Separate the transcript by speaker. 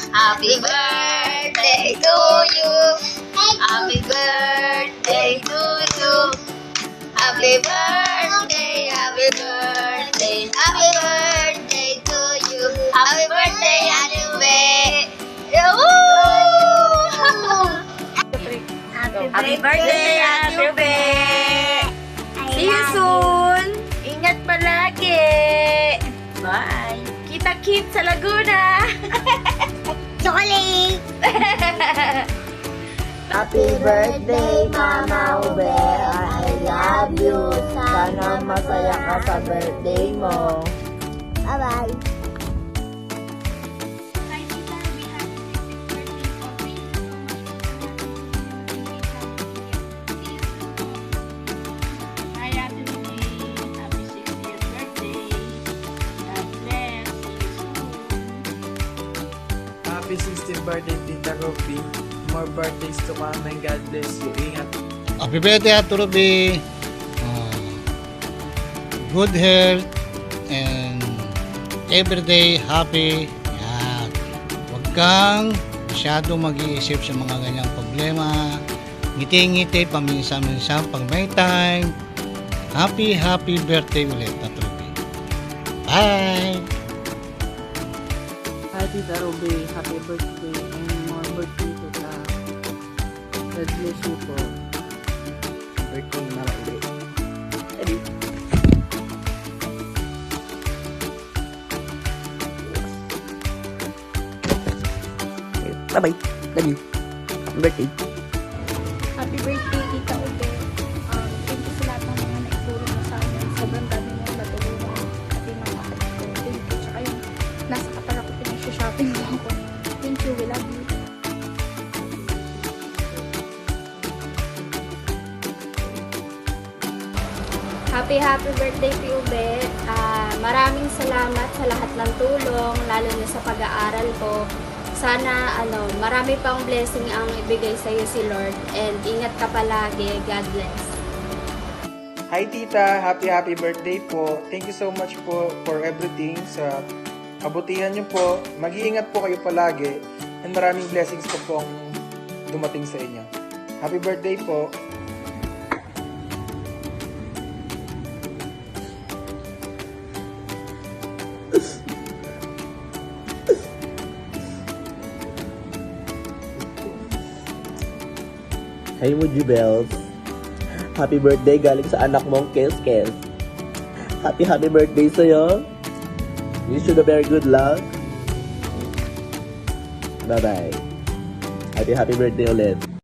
Speaker 1: Happy birthday to you. Happy birthday to you. Happy birthday, happy birthday, happy birthday to you. Happy birthday, Ate Ube. Happy birthday, Ate Ube. See you soon. Ingat palagi. Bye. Kita-kit sa Laguna.
Speaker 2: Chocolate!
Speaker 1: Happy birthday, Mama Ube. I love you. Sana masaya ka sa birthday mo.
Speaker 2: Bye-bye.
Speaker 3: Hi, Ate Louie. Happy 60th birthday. God bless.
Speaker 4: Happy 60th birthday, Tita Ruby. More birthdays to come and God bless you. Ingat.
Speaker 5: Happy birthday, Ate Ruby. Good health and everyday happy. Yan. Huwag kang masyado mag-iisip sa mga ganyang problema. Ngiti-ngiti paminsan-minsan pag may time. Happy birthday ulit, Ate Ruby. Bye!
Speaker 6: Hi, Tita Ruby. Happy birthday and more birthday to ka. God bless you po.
Speaker 4: Birthday na lang ulit.
Speaker 6: Bye-bye. Love you. Happy birthday.
Speaker 7: Happy birthday, Tita Ube. Thank you sa lahat ng mga naitulong mo sa amin. Sobrang dami mo natulungan. At yung mga kapatid ko. Thank you. Tsaka yung nasa Qatar ako, pinag-shopping mo ako. Thank you. We love you.
Speaker 8: Happy birthday, Tita Ube. Maraming salamat sa lahat ng tulong, lalo na sa pag-aaral ko. Sana marami pang blessing ang ibigay sa iyo si Lord, and ingat ka palagi. God bless.
Speaker 4: Hi Tita, happy birthday po. Thank you so much po for everything sa kabutihan niyo po. Mag-iingat po kayo palagi and maraming blessings po pong dumating sa inyo. Happy birthday po.
Speaker 9: Hey Muji Bells, happy birthday galing sa anak mong Kes Kes. Happy birthday sa'yo. Wish you the very good luck. Bye bye. Happy birthday ulit.